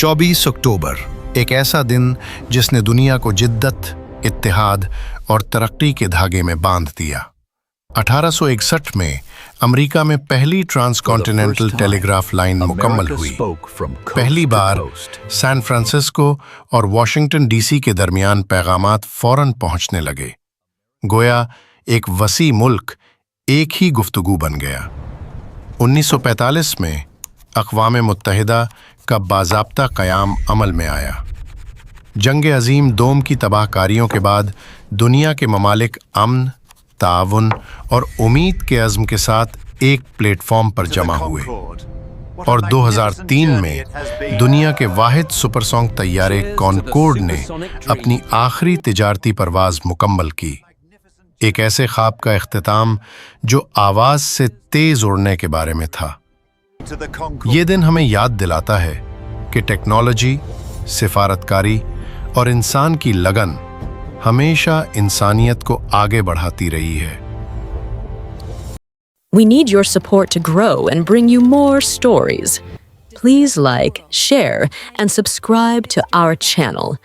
24 अक्टूबर, एक ऐसा दिन जिसने दुनिया को जिद्दत, इत्तेहाद और तरक्की के धागे में बांध दिया। 1861 में अमेरिका में पहली ट्रांसकॉन्टिनेंटल टेलीग्राफ लाइन मुकम्मल हुई। पहली बार सैन फ्रांसिस्को और वॉशिंगटन डीसी के दरमियान पैगामात फौरन पहुंचने लगे। गोया एक वसी मुल्क एक ही गुफ्तगू बन गया। 1945 में अक़वाम मुत्तहिदा का बाज़ाब्ता क़याम अमल में आया। जंग अज़ीम दोम की तबाहकारियों के बाद दुनिया के ममालिक अमन, ताउन और उम्मीद के अज़्म के साथ एक प्लेटफॉर्म पर जमा हुए और 2003 में दुनिया के वाहिद सुपरसोनिक तैयारे कॉनकोर्ड ने अपनी आखिरी तिजारती परवाज़ मुकम्मल की। एक ऐसे ख्वाब का इख्तिताम जो आवाज़ से तेज़ उड़ने के बारे में था। ये दिन हमें याद दिलाता है कि टेक्नोलॉजी, सिफारतकारी और इंसान की लगन हमेशा इंसानियत को आगे बढ़ाती रही है। We need your support to grow and bring you more stories. Please like, share, and subscribe to our channel.